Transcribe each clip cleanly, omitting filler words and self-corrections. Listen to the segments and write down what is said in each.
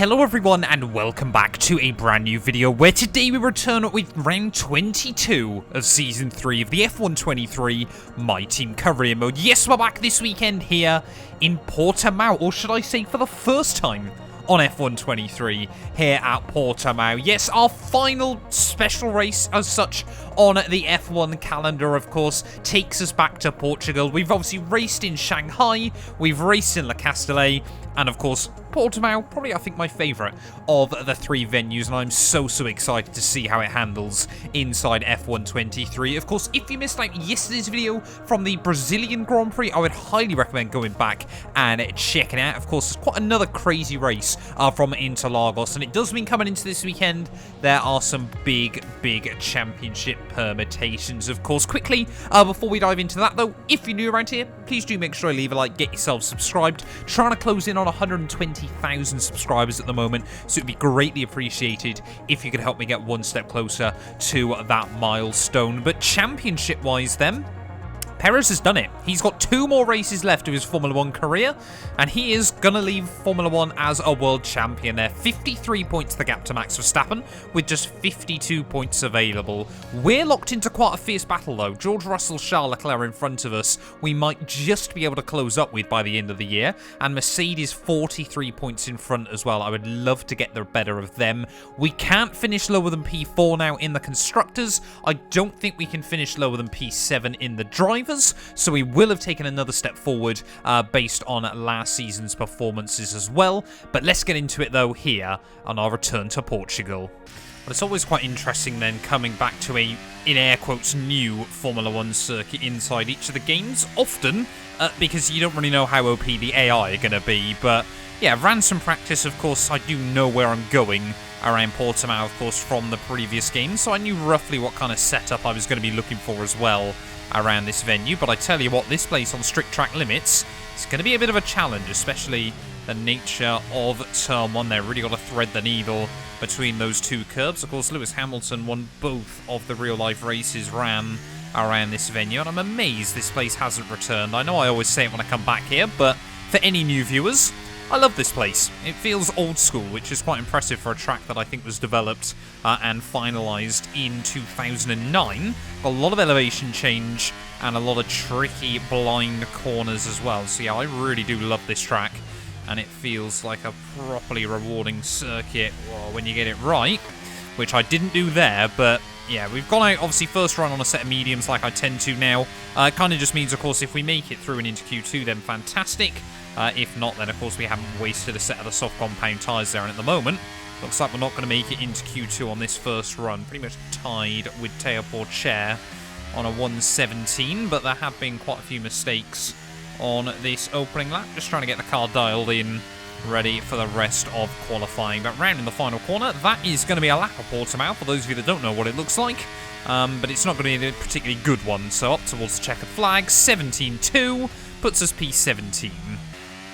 Hello everyone and welcome back to a brand new video where today we return with round 22 of season 3 of the F123 My Team Career Mode. Yes, we're back this weekend here in Portimao, or should I say for the first time on F123 here at Portimao. Yes, our final special race as such on the F1 calendar, of course, takes us back to Portugal. We've obviously raced in Shanghai, we've raced in Le Castellet, and of course, Portimao, probably I think my favourite of the three venues, and I'm so excited to see how it handles inside F123. Of course, if you missed like yesterday's video from the Brazilian Grand Prix, I would highly recommend going back and checking it out. Of course, it's quite another crazy race from Interlagos, and it does mean coming into this weekend, there are some big championship permutations, of course. Quickly, before we dive into that though, if you're new around here, please do make sure you leave a like, get yourself subscribed. Trying to close in on 120,000 subscribers at the moment, so it'd be greatly appreciated if you could help me get one step closer to that milestone. But championship-wise then, Perez has done it. He's got 2 more races left of his Formula 1 career, and he is going to leave Formula 1 as a world champion there. 53 points the gap to Max Verstappen, with just 52 points available. We're locked into quite a fierce battle, though. George Russell, Charles Leclerc in front of us, we might just be able to close up with by the end of the year, and Mercedes 43 points in front as well. I would love to get the better of them. We can't finish lower than P4 now in the Constructors. I don't think we can finish lower than P7 in the Drivers. So we will have taken another step forward based on last season's performances as well. But let's get into it though here on our return to Portugal. But it's always quite interesting then coming back to a, in air quotes, new Formula 1 circuit inside each of the games. Often because you don't really know how OP the AI are going to be. But yeah, ran some practice, of course. I do know where I'm going around Portimao, of course, from the previous game. So I knew roughly what kind of setup I was going to be looking for as well around this venue. But I tell you what, this place on strict track limits is going to be a bit of a challenge, especially the nature of Turn 1 there. Really got to thread the needle between those two curbs. Of course, Lewis Hamilton won both of the real-life races ran around this venue, and I'm amazed this place hasn't returned. I know I always say it when I come back here, but for any new viewers, I love this place. It feels old school, which is quite impressive for a track that I think was developed and finalised in 2009. A lot of elevation change and a lot of tricky blind corners as well. So yeah, I really do love this track, and it feels like a properly rewarding circuit when you get it right, which I didn't do there. But yeah, we've gone out, obviously, first run on a set of mediums like I tend to now. It kind of just means, of course, if we make it through and into Q2, then fantastic. If not, then of course we haven't wasted a set of the soft compound tyres there, and at the moment looks like we're not going to make it into Q2 on this first run. Pretty much tied with Teo Porcher on a 117, but there have been quite a few mistakes on this opening lap. Just trying to get the car dialed in, ready for the rest of qualifying. But round in the final corner, that is going to be a lap of Portimao, for those of you that don't know what it looks like. But it's not going to be a particularly good one. So up towards the checkered flag, 17.2 puts us P17.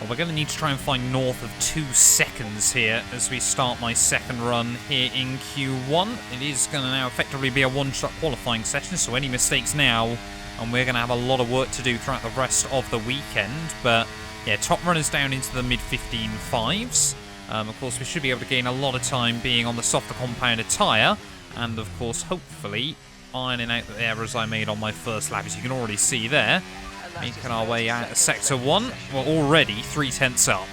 Well, we're going to need to try and find north of 2 seconds here as we start my second run here in Q1. It is going to now effectively be a one-shot qualifying session, so any mistakes now, and we're going to have a lot of work to do throughout the rest of the weekend. But yeah, top runners down into the mid-15.5s. Of course, we should be able to gain a lot of time being on the softer compounded tyre, and of course, hopefully, ironing out the errors I made on my first lap, as you can already see there. Making our way out of Sector 1. We're already 3/10 up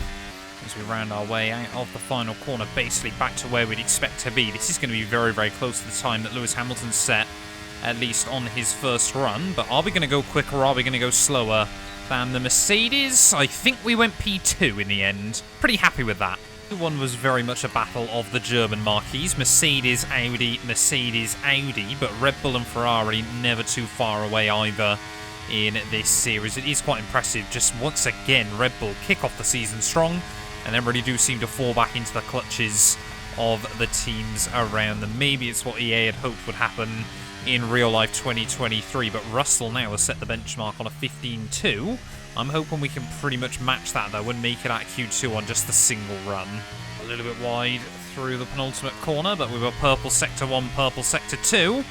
as we round our way out of the final corner, basically back to where we'd expect to be. This is going to be very close to the time that Lewis Hamilton set, at least on his first run. But are we going to go quicker or are we going to go slower than the Mercedes? I think we went P2 in the end. Pretty happy with that. One was very much a battle of the German marquees. Mercedes, Audi, but Red Bull and Ferrari never too far away either in this series. It is quite impressive. Just once again, Red Bull kick off the season strong and then really do seem to fall back into the clutches of the teams around them. Maybe it's what EA had hoped would happen in real life 2023, but Russell now has set the benchmark on a 15.2. I'm hoping we can pretty much match that though and make it at Q2 on just the single run. A little bit wide through the penultimate corner, but we've got purple sector 1, purple sector 2.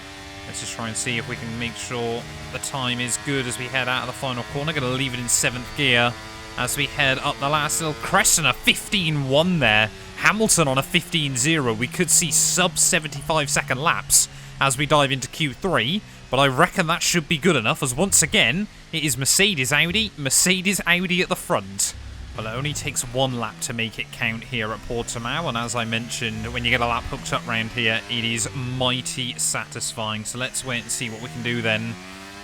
Let's just try and see if we can make sure the time is good as we head out of the final corner. Going to leave it in 7th gear as we head up the last little crest, and a 15.1 there Hamilton on a 15-0. We could see sub 75-second laps as we dive into Q3, but I reckon that should be good enough, as once again, it is Mercedes-Audi at the front. Well, it only takes one lap to make it count here at Portimao, and as I mentioned, when you get a lap hooked up round here, it is mighty satisfying. So let's wait and see what we can do then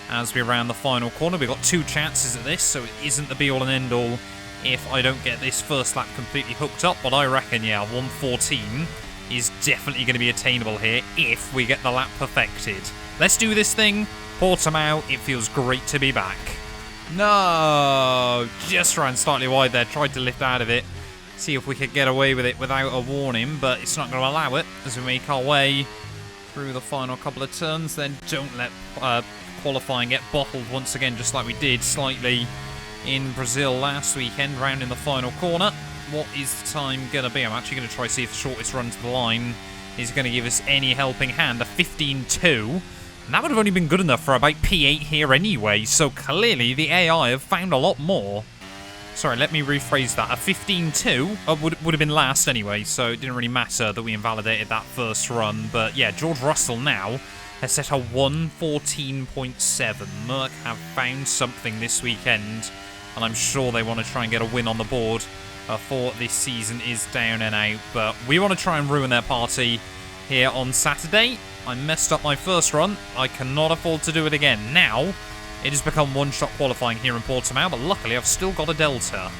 as we round the final corner. We've got 2 chances at this, so it isn't the be-all and end-all if I don't get this first lap completely hooked up, but I reckon, yeah, 1:14 is definitely going to be attainable here if we get the lap perfected. Let's do this thing. Portimao, it feels great to be back. No, just ran slightly wide there, tried to lift out of it, see if we could get away with it without a warning, but it's not going to allow it as we make our way through the final couple of turns. Then don't let qualifying get bottled once again, just like we did slightly in Brazil last weekend, round in the final corner. What is the time going to be? I'm actually going to try to see if the shortest run to the line is going to give us any helping hand. A 15.2. And that would have only been good enough for about P8 here anyway, so clearly the AI have found a lot more. Sorry, let me rephrase that. A 15.2 would have been last anyway, so it didn't really matter that we invalidated that first run. But yeah, George Russell now has set a 1:14.7. Merck have found something this weekend, and I'm sure they want to try and get a win on the board before this season is down and out. But we want to try and ruin their party here on Saturday. I messed up my first run. I cannot afford to do it again. Now, it has become one-shot qualifying here in Portimao, but luckily I've still got a Delta.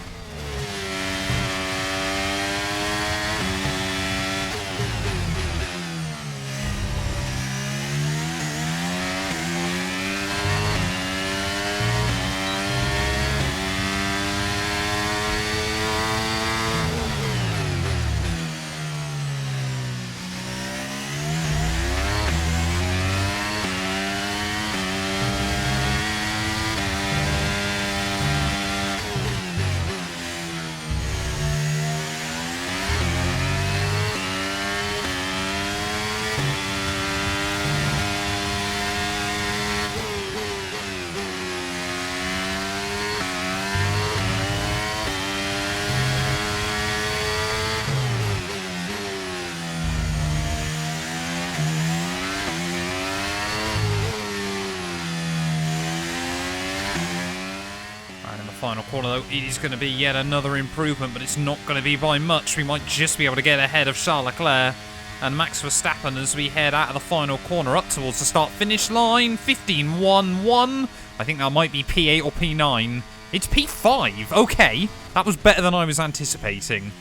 Final corner though, it is going to be yet another improvement, but it's not going to be by much. We might just be able to get ahead of Charles Leclerc and Max Verstappen as we head out of the final corner up towards the start-finish line. 15.11. I think that might be P8 or P9. It's P5. Okay, that was better than I was anticipating.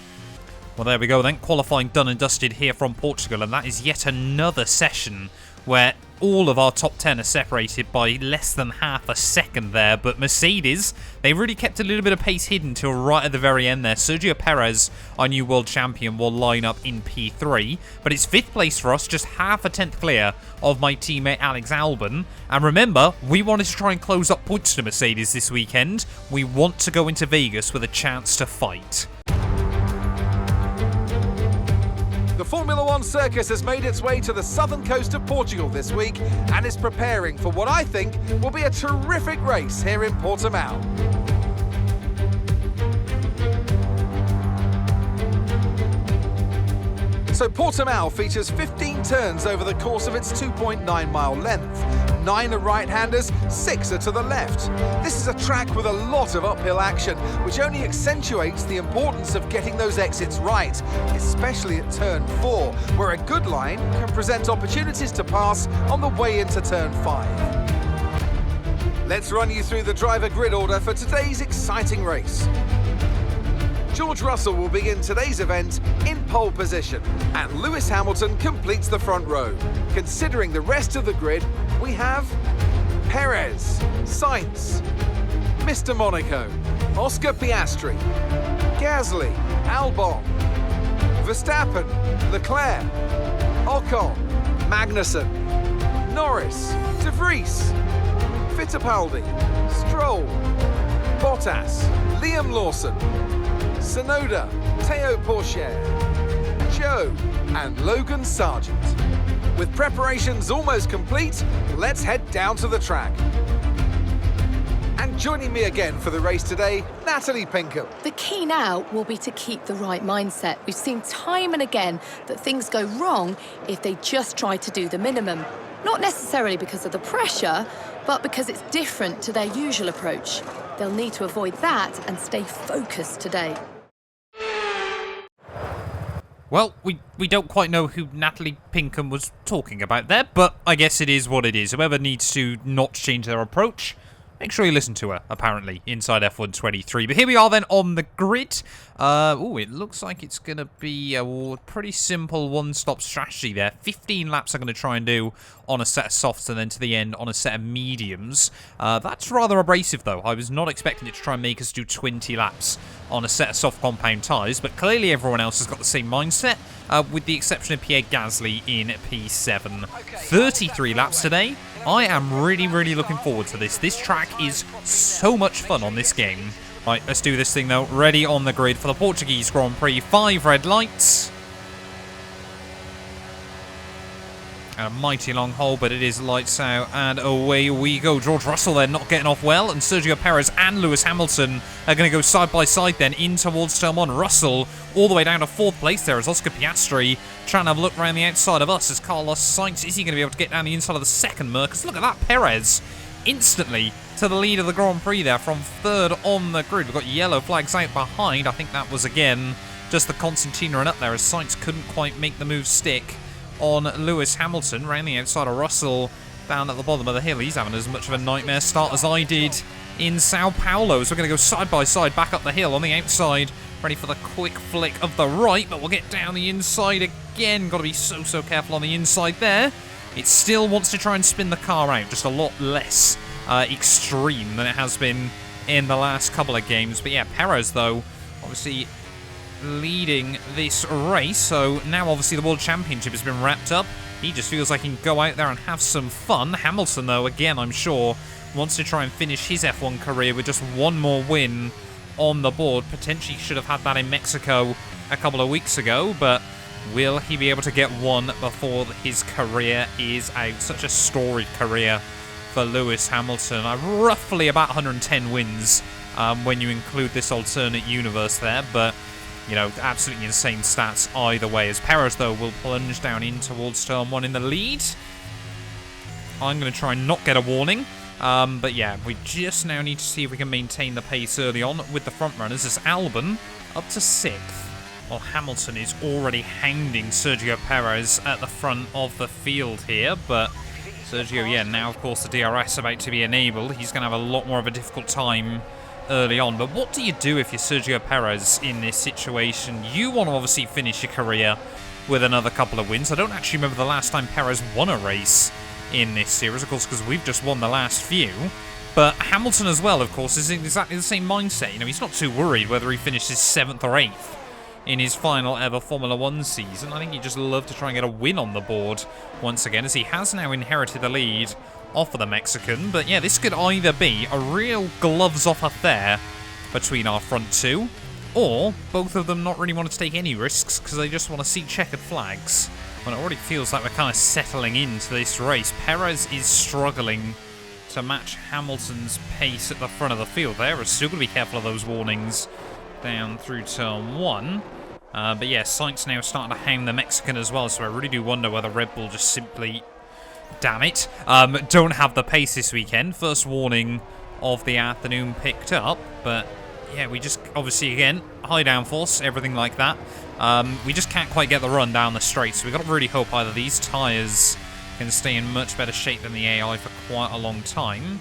Well, there we go then. Qualifying done and dusted here from Portugal, and that is yet another session where all of our top 10 are separated by less than half a second there. But Mercedes, they really kept a little bit of pace hidden till right at the very end there. Sergio Perez, our new world champion, will line up in P3. But it's 5th place for us, just half a tenth clear of my teammate Alex Albon. And remember, we wanted to try and close up points to Mercedes this weekend. We want to go into Vegas with a chance to fight. The Formula One circus has made its way to the southern coast of Portugal this week and is preparing for what I think will be a terrific race here in Portimao. So Portimao features 15 turns over the course of its 2.9-mile length. 9 are right-handers, 6 are to the left. This is a track with a lot of uphill action, which only accentuates the importance of getting those exits right, especially at turn 4, where a good line can present opportunities to pass on the way into turn 5. Let's run you through the driver grid order for today's exciting race. George Russell will begin today's event in pole position, and Lewis Hamilton completes the front row. Considering the rest of the grid, we have Perez, Sainz, Mr. Monaco, Oscar Piastri, Gasly, Albon, Verstappen, Leclerc, Ocon, Magnussen, Norris, De Vries, Fittipaldi, Stroll, Bottas, Liam Lawson, Tsunoda, Teo Pourchaire, Joe and Logan Sargent. With preparations almost complete, let's head down to the track. And Joining me again for the race today, Natalie Pinkham. The key now will be to keep the right mindset. We've seen time and again that things go wrong if they just try to do the minimum. Not necessarily because of the pressure, but because it's different to their usual approach. They'll need to avoid that and stay focused today. Well, we don't quite know who Natalie Pinkham was talking about there, but I guess it is what it is. Whoever needs to not change their approach, make sure you listen to her, apparently, inside F123. But here we are then on the grid. It looks like it's going to be a pretty simple one-stop strategy there. 15 laps I'm going to try and do on a set of softs and then to the end on a set of mediums. That's rather abrasive, though. I was not expecting it to try and make us do 20 laps on a set of soft compound tyres, but clearly everyone else has got the same mindset, with the exception of Pierre Gasly in P7. 33 laps today. I am really, really looking forward to this. This track is so much fun on this game. Right, let's do this thing though. Ready on the grid for the Portuguese Grand Prix. 5 red lights. And a mighty long hole, but it is lights out, and away we go. George Russell there not getting off well, and Sergio Perez and Lewis Hamilton are going to go side by side then in towards turn 1. Russell all the way down to 4th place there as Oscar Piastri trying to have a look around the outside of us as Carlos Sainz. Is he going to be able to get down the inside of the second Merc? Look at that, Perez instantly to the lead of the Grand Prix there from 3rd on the grid. We've got yellow flags out behind. I think that was, again, just the Constantine run up there as Sainz couldn't quite make the move stick on Lewis Hamilton. Round the outside of Russell down at the bottom of the hill. He's having as much of a nightmare start as I did in Sao Paulo. So we're going to go side by side back up the hill on the outside. Ready for the quick flick of the right, but we'll get down the inside again. Got to be so careful on the inside there. It still wants to try and spin the car out, just a lot less extreme than it has been in the last couple of games. But yeah, Perez, though, obviously leading this race. So now, obviously, the World Championship has been wrapped up. He just feels like he can go out there and have some fun. Hamilton, though, again, I'm sure, wants to try and finish his F1 career with just one more win on the board. Potentially should have had that in Mexico a couple of weeks ago, but will he be able to get one before his career is out? Such a storied career for Lewis Hamilton. Roughly about 110 wins when you include this alternate universe there, but you know, absolutely insane stats either way. As Perez, though, will plunge down in towards turn 1 in the lead. I'm going to try and not get a warning. But yeah, we just now need to see if we can maintain the pace early on with the front runners as Albon up to 6th. Well, Hamilton is already hounding Sergio Perez at the front of the field here, but Sergio, yeah, now of course the DRS about to be enabled. He's going to have a lot more of a difficult time early on. But what do you do if you're Sergio Perez in this situation? You want to obviously finish your career with another couple of wins. I don't actually remember the last time Perez won a race in this series, of course, because we've just won the last few. But Hamilton as well, of course, is in exactly the same mindset. You know, he's not too worried whether he finishes 7th or 8th in his final ever Formula 1 season. I think he'd just love to try and get a win on the board once again, as he has now inherited the lead off of the Mexican. But yeah, this could either be a real gloves-off affair between our front two, or both of them not really want to take any risks because they just want to see checkered flags. Well, it already feels like we're kind of settling into this race. Perez is struggling to match Hamilton's pace at the front of the field there. We're still going to be careful of those warnings down through turn 1. But yeah, Sainz now starting to hound the Mexican as well, so I really do wonder whether Red Bull just simply, damn it, don't have the pace this weekend. First warning of the afternoon picked up, but yeah, we just, obviously, again, high downforce, everything like that. We just can't quite get the run down the straight, so we've got to really hope either these tyres can stay in much better shape than the AI for quite a long time,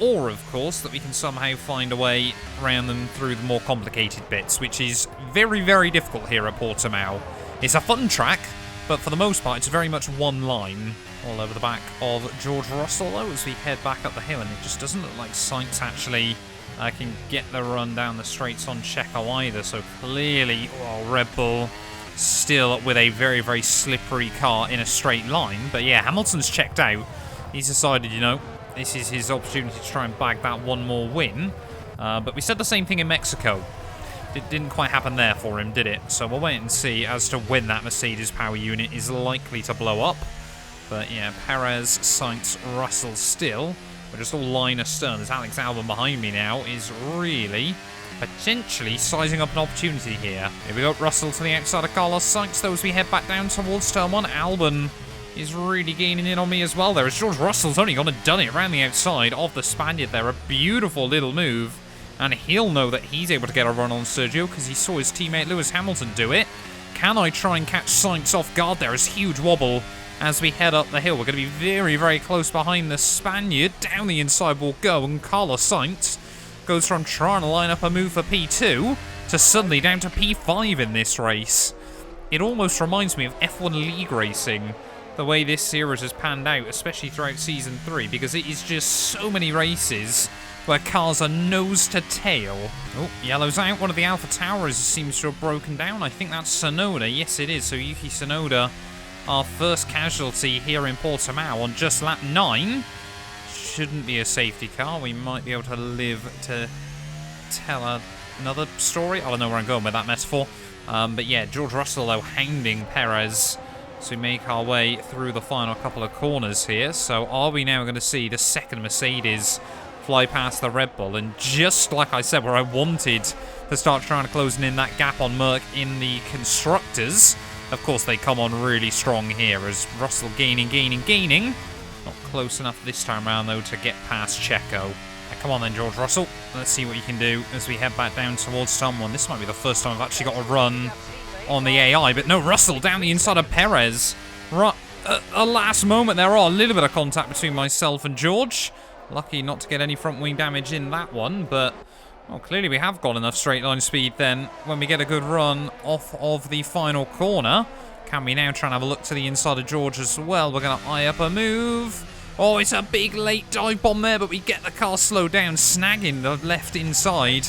or, of course, that we can somehow find a way around them through the more complicated bits, which is very, very difficult here at Portimao. It's a fun track, but for the most part, it's very much one line all over the back of George Russell, though, as we head back up the hill, and it just doesn't look like Sainz actually can get the run down the straights on Checo either, so clearly, well, Red Bull still with a very, very slippery car in a straight line. But yeah, Hamilton's checked out. He's decided, you know, this is his opportunity to try and bag that one more win. But we said the same thing in Mexico. It didn't quite happen there for him, did it? So we'll wait and see as to when that Mercedes power unit is likely to blow up. But yeah, Perez, Sainz, Russell still We're just all line astern. There's Alex Albon behind me now, is really potentially sizing up an opportunity here. Here we go, Russell to the outside of Carlos Sainz, though, as we head back down towards turn 1. Albon is really gaining in on me as well there, as George Russell's only gone and done it around the outside of the Spaniard there. A beautiful little move, and he'll know that he's able to get a run on Sergio because he saw his teammate Lewis Hamilton do it. Can I try and catch Sainz off guard there? It's a huge wobble as we head up the hill. We're going to be very, very close behind the Spaniard. Down the inside we'll go, and Carlos Sainz goes from trying to line up a move for P2 to suddenly down to P5 in this race. It almost reminds me of F1 League racing, the way this series has panned out, especially throughout Season 3, because it is just so many races where cars are nose to tail. Oh, yellow's out. One of the Alpha Towers seems to have broken down. I think that's Tsunoda. Yes, it is. So Yuki Tsunoda, our first casualty here in Portimao on just lap 9. Shouldn't be a safety car. We might be able to live to tell another story. I don't know where I'm going with that metaphor. But yeah, George Russell, though, hounding Perez. So we make our way through the final couple of corners here. So are we now going to see the second Mercedes fly past the Red Bull? And just like I said, where I wanted to start trying to close in that gap on Merc in the Constructors, of course they come on really strong here as Russell gaining. Not close enough this time around, though, to get past Checo. Come on then, George Russell. Let's see what you can do as we head back down towards someone. This might be the first time I've actually got a run on the AI, but no, Russell down the inside of Perez. A last moment there. A little bit of contact between myself and George. Lucky not to get any front wing damage in that one, but well, clearly we have got enough straight line speed then when we get a good run off of the final corner. Can we now try and have a look to the inside of George as well? We're going to eye up a move. Oh, it's a big late dive bomb there, but we get the car slowed down, snagging the left inside.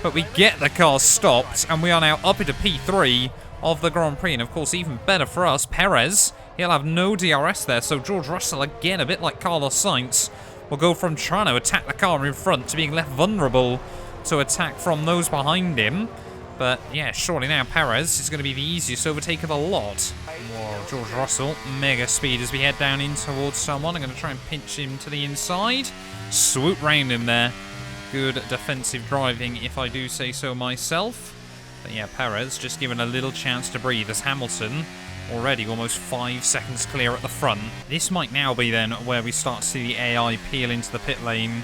But we get the car stopped, and we are now up into P3 of the Grand Prix. And of course, even better for us, Perez, he'll have no DRS there. So George Russell, again, a bit like Carlos Sainz, will go from trying to attack the car in front to being left vulnerable to attack from those behind him. But yeah, surely now Perez is going to be the easiest overtake of the lot. Whoa, George Russell, mega speed as we head down in towards someone. I'm going to try and pinch him to the inside. Swoop round him there. Good defensive driving, if I do say so myself. But yeah, Perez just given a little chance to breathe as Hamilton already almost 5 seconds clear at the front. This might now be then where we start to see the AI peel into the pit lane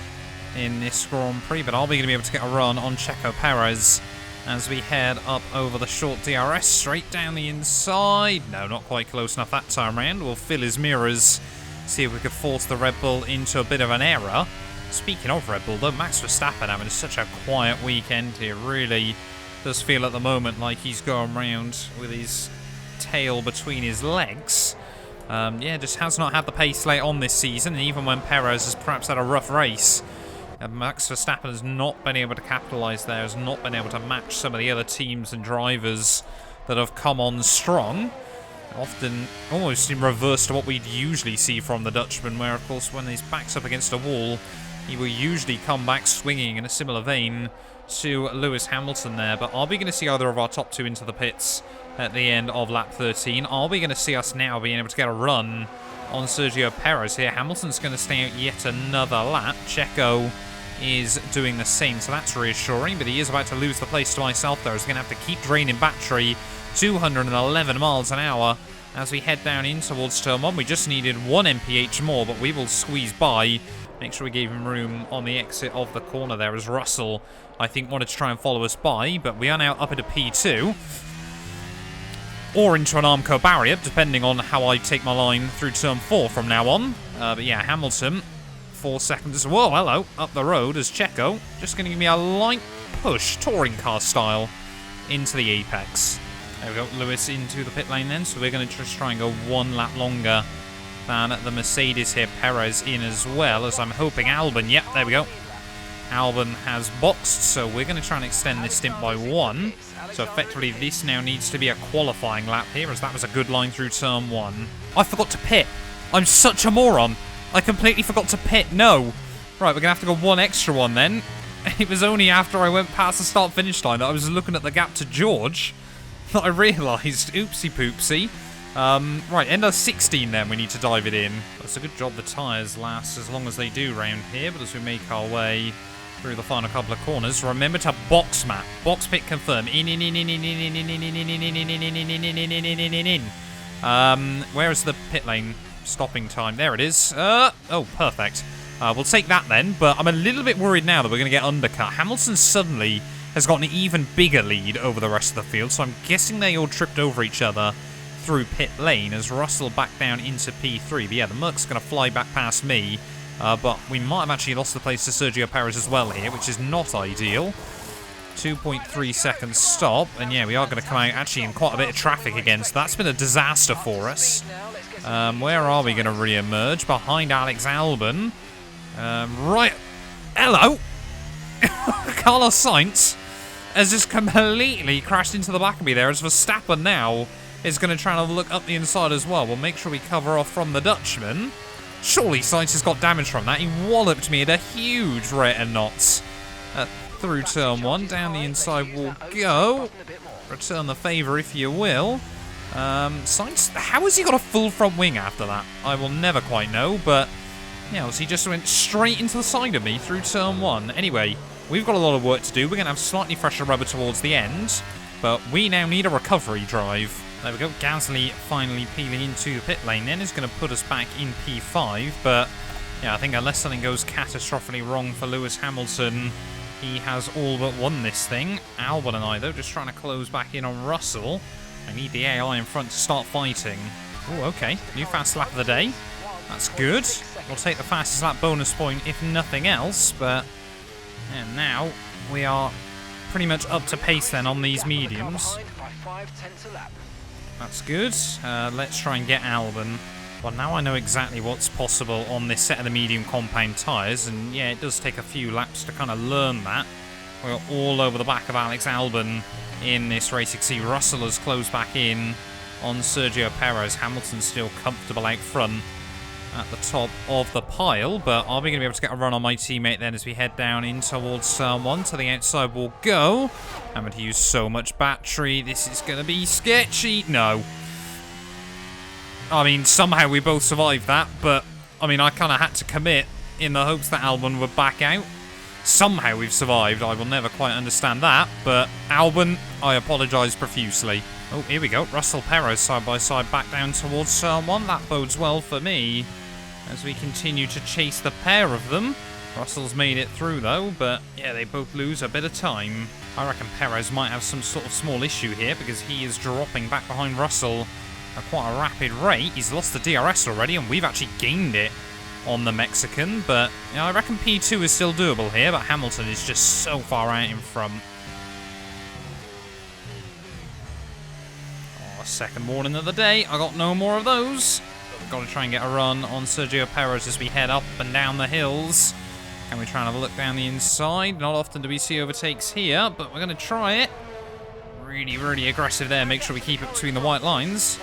in this Grand Prix. But are we going to be able to get a run on Checo Perez as we head up over the short DRS, straight down the inside? No, not quite close enough that time around. We'll fill his mirrors, see if we could force the Red Bull into a bit of an error. Speaking of Red Bull, though, Max Verstappen having such a quiet weekend here. Really does feel at the moment like he's going around with his tail between his legs. Yeah, just has not had the pace late on this season, and even when Perez has perhaps had a rough race, Max Verstappen has not been able to capitalise there, has not been able to match some of the other teams and drivers that have come on strong. Often almost in reverse to what we'd usually see from the Dutchman, where, of course, when his back's up against a wall, he will usually come back swinging in a similar vein to Lewis Hamilton there. But are we going to see either of our top two into the pits at the end of lap 13? Are we going to see us now being able to get a run on Sergio Perez here? Hamilton's going to stay out yet another lap. Checo is doing the same, so that's reassuring, but he is about to lose the place to myself there. He's going to have to keep draining battery. 211 miles an hour as we head down in towards turn 1. We just needed 1 mph more, but we will squeeze by. Make sure we gave him room on the exit of the corner there, as Russell, I think, wanted to try and follow us by, but we are now up into P2 or into an Armco barrier, depending on how I take my line through turn 4 from now on. But yeah, Hamilton, 4 seconds. Whoa, hello, up the road as Checo just going to give me a light push, touring car style, into the apex. There we go, Lewis into the pit lane then, so we're going to just try and go 1 lap longer than the Mercedes here. Perez in as well, as I'm hoping Albon, yep, there we go. Albon has boxed, so we're going to try and extend this stint by 1. So effectively this now needs to be a qualifying lap here, as that was a good line through turn 1. I forgot to pit. I'm such a moron. I completely forgot to pit. No. Right, we're going to have to go 1 extra one then. It was only after I went past the start-finish line that I was looking at the gap to George that I realised, oopsie poopsie, Right, end of 16 then, we need to dive it in. It's a good job the tyres last as long as they do round here, but as we make our way through the final couple of corners, remember to box map. Box pit confirm. Where is the pit lane stopping time? There it is. Oh, perfect. We'll take that then, but I'm a little bit worried now that we're going to get undercut. Hamilton suddenly has got an even bigger lead over the rest of the field, so I'm guessing they all tripped over each other through pit lane as Russell back down into P3. But yeah, the Merc's going to fly back past me, but we might have actually lost the place to Sergio Perez as well here, which is not ideal. 2.3 seconds stop, and yeah, we are going to come out actually in quite a bit of traffic again, so that's been a disaster for us. Where are we going to re-emerge? Behind Alex Albon. Right. Hello! Carlos Sainz has just completely crashed into the back of me there, as Verstappen now is going to try and look up the inside as well. We'll make sure we cover off from the Dutchman. Surely Sainz has got damage from that. He walloped me at a huge rate of knots. Through turn 1, down the inside we'll go. Return the favour if you will. Sainz, how has he got a full front wing after that? I will never quite know, but yeah, he just went straight into the side of me through turn 1. Anyway, we've got a lot of work to do. We're going to have slightly fresher rubber towards the end, but we now need a recovery drive. There we go. Gasly finally peeling into the pit lane then is going to put us back in P5, but yeah, I think unless something goes catastrophically wrong for Lewis Hamilton, he has all but won this thing. Albon and I, though, just trying to close back in on Russell. I need the AI in front to start fighting. Oh, okay. New fast lap of the day. That's good. We'll take the fastest lap bonus point if nothing else, but and now we are pretty much up to pace then on these mediums. That's good. Let's try and get Albon. Well, now I know exactly what's possible on this set of the medium compound tyres, and yeah, it does take a few laps to kind of learn that. We're all over the back of Alex Albon in this race. You can see Russell has closed back in on Sergio Perez. Hamilton's still comfortable out front at the top of the pile, but are we going to be able to get a run on my teammate then as we head down in towards turn 1? To the outside we'll go. I'm going to use so much battery. This is going to be sketchy. No. I mean, somehow we both survived that, but I mean, I kind of had to commit in the hopes that Albon would back out. Somehow we've survived. I will never quite understand that, but Albon, I apologise profusely. Oh, here we go. Russell Perez side by side back down towards turn 1. That bodes well for me as we continue to chase the pair of them. Russell's made it through though, but yeah, they both lose a bit of time. I reckon Perez might have some sort of small issue here because he is dropping back behind Russell at quite a rapid rate. He's lost the DRS already, and we've actually gained it on the Mexican, but you know, I reckon P2 is still doable here, but Hamilton is just so far out in front. Oh, second warning of the day. I got no more of those. But we've got to try and get a run on Sergio Perez as we head up and down the hills. Can we try and have a look down the inside? Not often do we see overtakes here, but we're going to try it. Really, really aggressive there. Make sure we keep it between the white lines.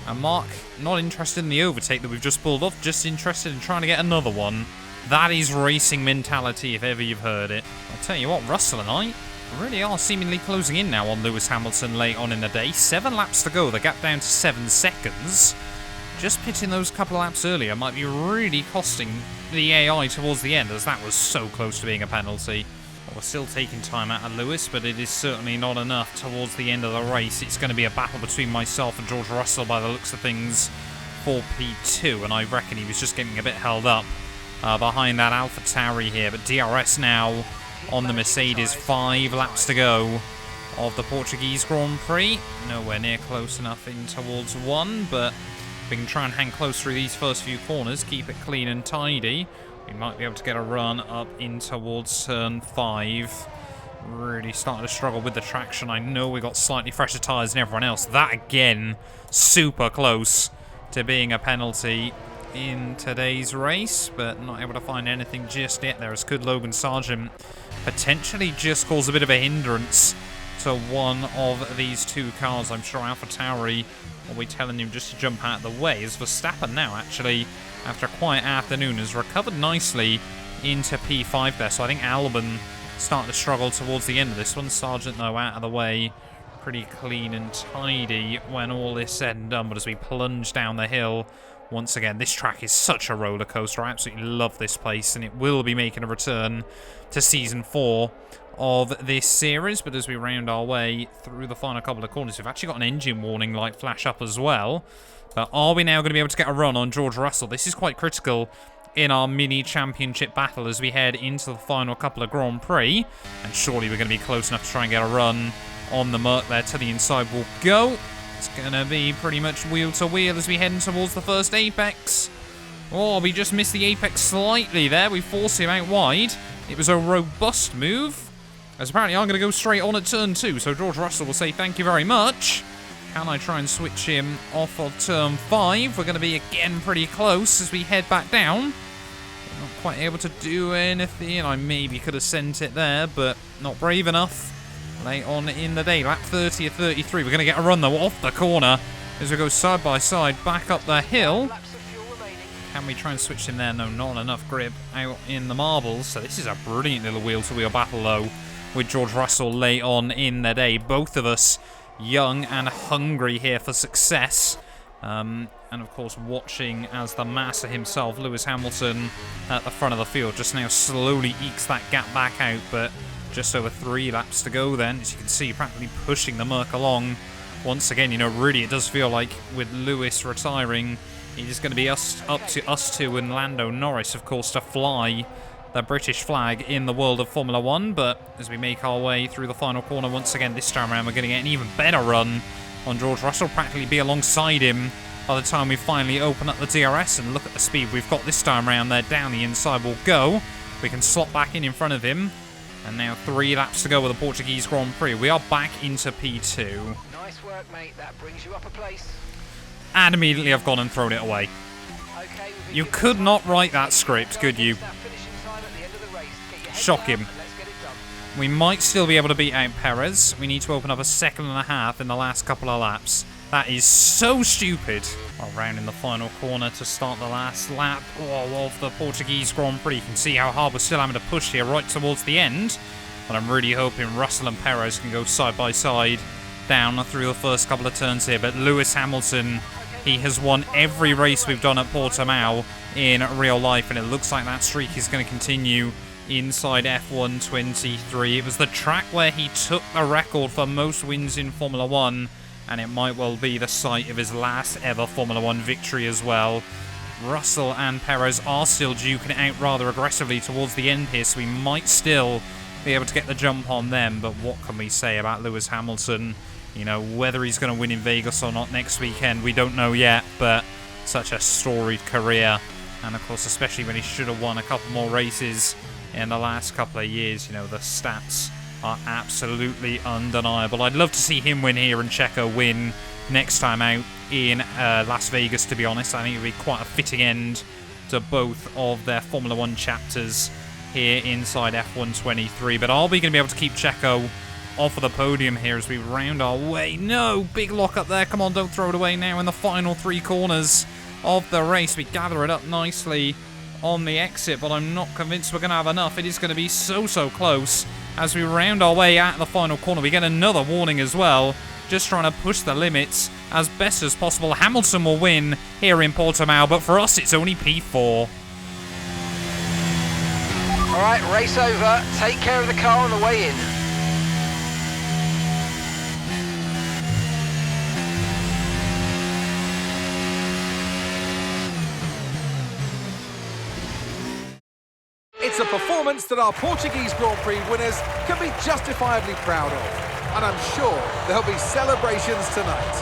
And Mark, not interested in the overtake that we've just pulled off, just interested in trying to get another one. That is racing mentality, if ever you've heard it. I'll tell you what, Russell and I really are seemingly closing in now on Lewis Hamilton late on in the day. 7 laps to go, the gap down to 7 seconds. Just pitting those couple of laps earlier might be really costing the AI towards the end, as that was so close to being a penalty. We're still taking time out of Lewis, but it is certainly not enough towards the end of the race. It's going to be a battle between myself and George Russell by the looks of things for P2, and I reckon he was just getting a bit held up behind that AlphaTauri here. But DRS now on the Mercedes, 5 laps to go of the Portuguese Grand Prix. Nowhere near close enough in towards 1, but we can try and hang close through these first few corners, keep it clean and tidy. We might be able to get a run up in towards turn 5. Really starting to struggle with the traction. I know we got slightly fresher tyres than everyone else. That, again, super close to being a penalty in today's race, but not able to find anything just yet there, as could Logan Sargent potentially just cause a bit of a hindrance to one of these two cars. I'm sure AlphaTauri will be telling him just to jump out of the way, as Verstappen now, actually, after a quiet afternoon, has recovered nicely into P5 there. So I think Albon starting to struggle towards the end of this one. Sargent, though, out of the way. pretty clean and tidy when all is said and done. But as we plunge down the hill, once again, this track is such a roller coaster. I absolutely love this place, and it will be making a return to Season 4 of this series. But as we round our way through the final couple of corners, we've actually got an engine warning light flash up as well. But are we now going to be able to get a run on George Russell? This is quite critical in our mini championship battle as we head into the final couple of Grand Prix. And surely we're going to be close enough to try and get a run on the Merc there. To the inside we'll go. It's going to be pretty much wheel to wheel as we head in towards the first apex. Oh, we just missed the apex slightly there. We forced him out wide. It was a robust move, as apparently I'm going to go straight on at turn 2. So George Russell will say thank you very much. Can I try and switch him off of turn 5? We're going to be again pretty close as we head back down. Not quite able to do anything. I maybe could have sent it there, but not brave enough. Late on in the day, lap 30 or 33. We're going to get a run though off the corner as we go side by side back up the hill. Can we try and switch him there? No, not enough grip out in the marbles. So this is a brilliant little wheel-to-wheel battle though with George Russell late on in the day. Both of us young and hungry here for success. And of course watching as the master himself, Lewis Hamilton, at the front of the field, just now slowly ekes that gap back out. But just over 3 laps to go then, as you can see, practically pushing the Merc along. Once again, you know, really it does feel like with Lewis retiring, it is going to be up to us two and Lando Norris, of course, to fly the British flag in the world of Formula 1. But as we make our way through the final corner once again, this time around we're going to get an even better run on George Russell, practically be alongside him by the time we finally open up the DRS. And look at the speed we've got this time around there. Down the inside we'll go. We can slot back in front of him. And now 3 laps to go with the Portuguese Grand Prix. We are back into P2. Nice work, mate. That brings you up a place. And immediately I've gone and thrown it away. Okay, You could not write that script, could you? Shock him. We might still be able to beat out Perez. We need to open up a 2.5 seconds in the last couple of laps. That is so stupid. Well, round in the final corner to start the last lap of the Portuguese Grand Prix. You can see how hard we're still having to push here right towards the end. But I'm really hoping Russell and Perez can go side by side down through the first couple of turns here. But Lewis Hamilton, he has won every race we've done at Portimao in real life. And it looks like that streak is going to continue inside F123. It was the track where he took the record for most wins in Formula 1. And it might well be the site of his last ever Formula 1 victory as well. Russell and Perez are still duking it out rather aggressively towards the end here, so we might still be able to get the jump on them. But what can we say about Lewis Hamilton? You know, whether he's going to win in Vegas or not next weekend, we don't know yet, but such a storied career. And of course, especially when he should have won a couple more races in the last couple of years, you know, the stats are absolutely undeniable. I'd love to see him win here and Checo win next time out in Las Vegas, to be honest. I think it would be quite a fitting end to both of their Formula 1 chapters here inside F123. But are we going to be able to keep Checo off of the podium here as we round our way? No, big lock up there. Come on, don't throw it away now in the final 3 corners of the race. We gather it up nicely on the exit, but I'm not convinced we're going to have enough. It is going to be so close. As we round our way at the final corner, we get another warning as well. Just trying to push the limits as best as possible. Hamilton will win here in Portimao, but for us it's only P4. Alright, race over. Take care of the car on the way in. It's a performance that our Portuguese Grand Prix winners can be justifiably proud of. And I'm sure there'll be celebrations tonight.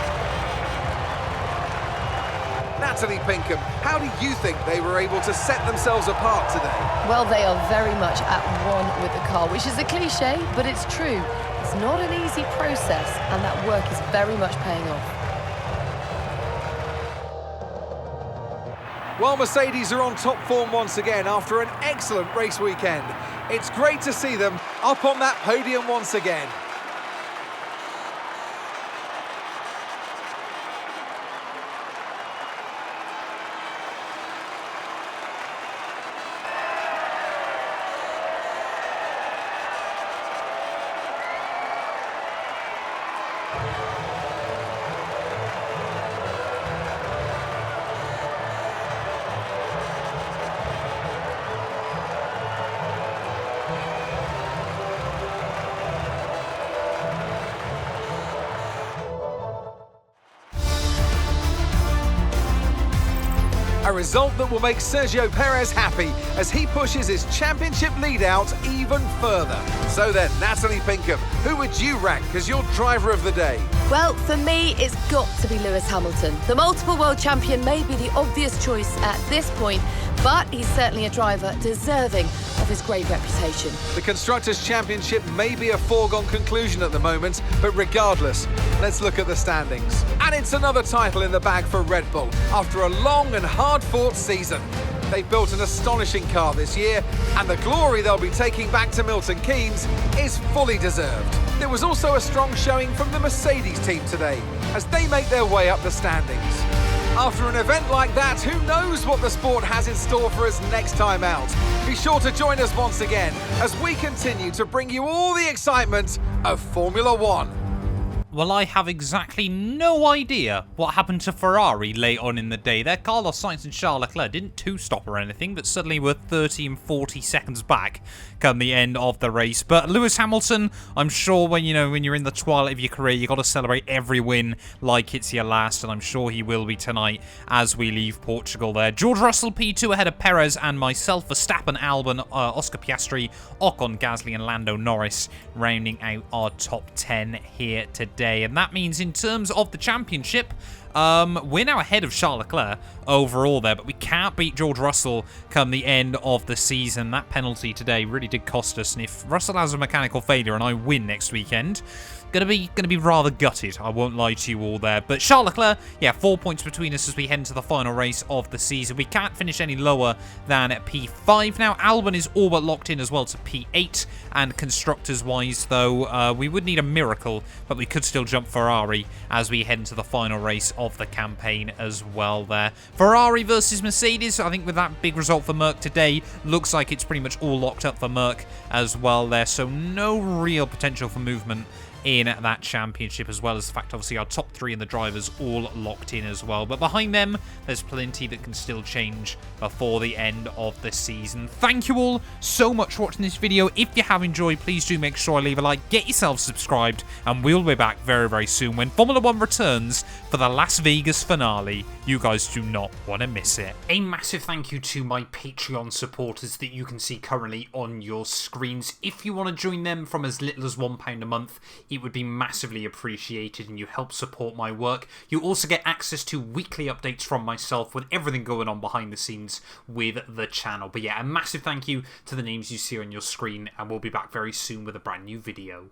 Natalie Pinkham, how do you think they were able to set themselves apart today? Well, they are very much at one with the car, which is a cliche, but it's true. It's not an easy process, and that work is very much paying off. Well, Mercedes are on top form once again after an excellent race weekend. It's great to see them up on that podium once again. A result that will make Sergio Perez happy as he pushes his championship lead out even further. So then, Natalie Pinkham, who would you rank as your driver of the day? Well, for me, it's got to be Lewis Hamilton. The multiple world champion may be the obvious choice at this point, but he's certainly a driver deserving of his great reputation. The Constructors' Championship may be a foregone conclusion at the moment, but regardless, let's look at the standings. And it's another title in the bag for Red Bull after a long and hard-fought season. They've built an astonishing car this year, and the glory they'll be taking back to Milton Keynes is fully deserved. There was also a strong showing from the Mercedes team today as they make their way up the standings. After an event like that, who knows what the sport has in store for us next time out? Be sure to join us once again as we continue to bring you all the excitement of Formula One. Well, I have exactly no idea what happened to Ferrari late on in the day there. Carlos Sainz and Charles Leclerc didn't two-stop or anything, but suddenly were 30 and 40 seconds back come the end of the race. But Lewis Hamilton, I'm sure when you're in the twilight of your career, you got to celebrate every win like it's your last, and I'm sure he will be tonight as we leave Portugal there. George Russell P2 ahead of Perez and myself, Verstappen, Albon, Oscar Piastri, Ocon, Gasly, and Lando Norris rounding out our top 10 here today. And that means in terms of the championship, we're now ahead of Charles Leclerc overall there, but we can't beat George Russell come the end of the season. That penalty today really did cost us, and if Russell has a mechanical failure and I win next weekend, Gonna be rather gutted, I won't lie to you all there. But Charles Leclerc, yeah, 4 points between us as we head into the final race of the season. We can't finish any lower than P5 now. Albon is all but locked in as well to P8. And constructors-wise, though, we would need a miracle, but we could still jump Ferrari as we head into the final race of the campaign as well there. Ferrari versus Mercedes, I think with that big result for Merc today, looks like it's pretty much all locked up for Merc as well there. So no real potential for movement in that championship, as well as the fact obviously our top three and the drivers all locked in as well. But behind them, there's plenty that can still change before the end of the season. Thank you all so much for watching this video. If you have enjoyed, please do make sure to leave a like, get yourself subscribed, and we'll be back very, very soon when Formula One returns for the Las Vegas finale. You guys do not want to miss it. A massive thank you to my Patreon supporters that you can see currently on your screens. If you want to join them from as little as £1 a month, it would be massively appreciated and you help support my work. You also get access to weekly updates from myself with everything going on behind the scenes with the channel. But yeah, a massive thank you to the names you see on your screen, and we'll be back very soon with a brand new video.